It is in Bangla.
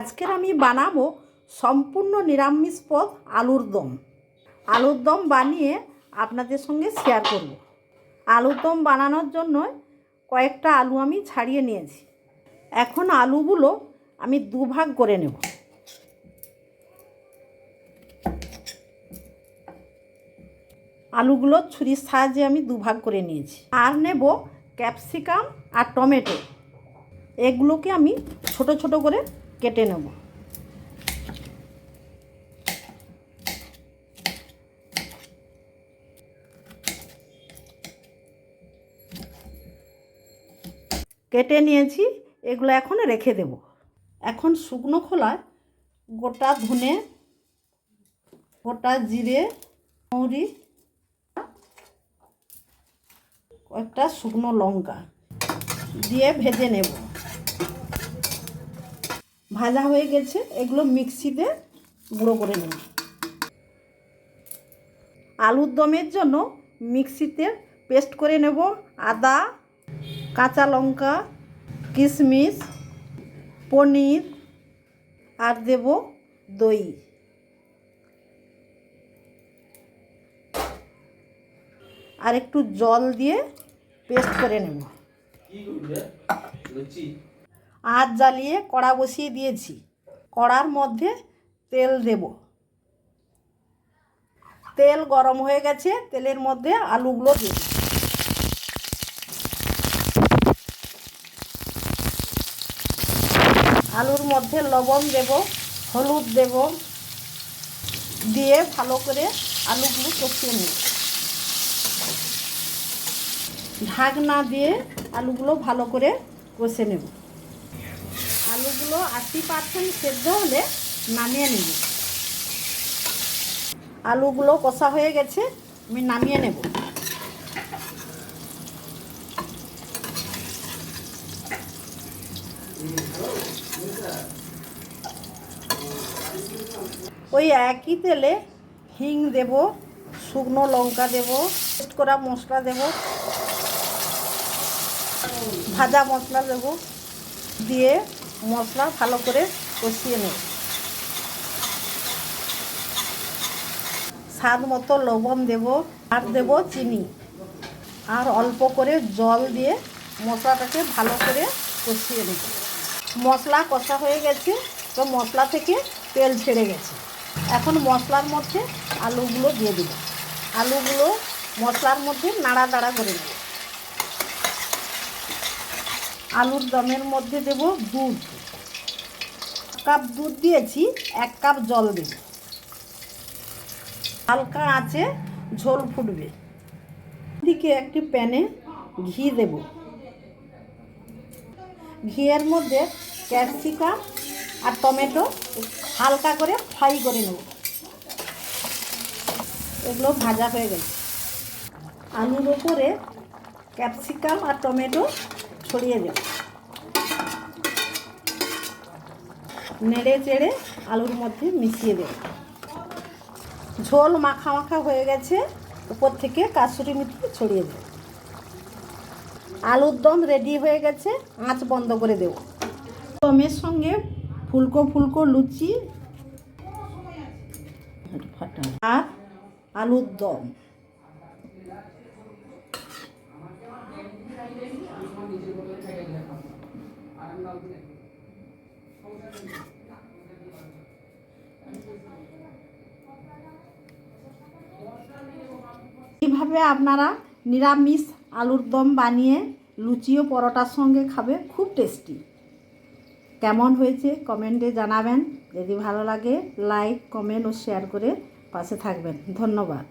আজকের আমি বানাবো সম্পূর্ণ নিরামিষ পদ আলুর দম। আলুর দম বানিয়ে আপনাদের সঙ্গে শেয়ার করব। আলুর দম বানানোর জন্য কয়েকটা আলু আমি ছাড়িয়ে নিয়েছি। এখন আলুগুলো আমি দুভাগ করে নেব। আলুগুলো ছুরির সাহায্যে আমি দুভাগ করে নিয়েছি। আর নেব ক্যাপসিকাম আর টমেটো, এগুলোকে আমি ছোট ছোট করে কেটে নেব। কেটে নিয়েছি, এগুলো এখন রেখে দেব। এখন শুকনো খোলায় গোটা ধনে, গোটা জিরে, মৌরি, কয়েকটা শুকনো লঙ্কা দিয়ে ভেজে নেব। ভাজা হয়ে গেছে, এগুলো মিক্সিতে গুঁড়ো করে নেব। আলুর দমের জন্য মিক্সিতে পেস্ট করে নেব আদা, কাঁচা লঙ্কা, কিশমিশ, পনির আর দেব দই। আর একটু জল দিয়ে পেস্ট করে নেব। আঁচ জ্বালিয়ে কড়া বসিয়ে দিয়েছি। কড়ার মধ্যে তেল দেব। তেল গরম হয়ে গেছে, তেলের মধ্যে আলুগুলো দেব। আলুর মধ্যে লবণ দেব, হলুদ দেব, দিয়ে ভালো করে আলুগুলো কষিয়ে নেব। ঢাকনা দিয়ে আলুগুলো ভালো করে কষে নেব। আলুগুলো 80% সেদ্ধ হলে নামিয়ে নেব। আলুগুলো কষা হয়ে গেছে, আমি নামিয়ে নেব। ওই একই তেলে হিং দেব, শুকনো লঙ্কা দেব, পেস্ট করা মশলা দেব, ভাজা মশলা দেব, দিয়ে মশলা ভালো করে কষিয়ে নেব। স্বাদ মতো লবণ দেব, আর দেব চিনি, আর অল্প করে জল দিয়ে মশলাটাকে ভালো করে কষিয়ে নেব। মশলা কষা হয়ে গেছে, তো মশলা থেকে তেল ছেড়ে গেছে। এখন মশলার মধ্যে আলুগুলো দিয়ে দেব। আলুগুলো মশলার মধ্যে নাড়াচাড়া করে নেব। আলুর দমের মধ্যে দেব দুধ। 1 কাপ দুধ দিয়েছি, 1 কাপ জল দেব। হালকা আঁচে ঝোল ফুটবে। দিকে একটি প্যানে ঘি দেব। ঘিয়ের মধ্যে ক্যাপসিকাম আর টমেটো হালকা করে ফ্রাই করে নেব। এগুলো ভাজা হয়ে গেছে। আলুর ওপরে ক্যাপসিকাম আর টমেটো ছড়িয়ে দেব। নেড়ে চেড়ে আলুর মধ্যে মিশিয়ে দেব। ঝোল মাখা মাখা হয়ে গেছে, উপর থেকে কাসুরি মেথি ছড়িয়ে দেব। আলুর দম রেডি হয়ে গেছে, আঁচ বন্ধ করে দেব। দমের সঙ্গে ফুলকো ফুলকো লুচি আর আলুর দম। এইভাবে আপনারা নিরামিষ আলুর দম বানিয়ে লুচি ও পরোটার সঙ্গে খাবে, খুব টেস্টি। কেমন হয়েছে কমেন্টে জানাবেন। যদি ভালো লাগে লাইক, কমেন্ট ও শেয়ার করে পাশে থাকবেন। ধন্যবাদ।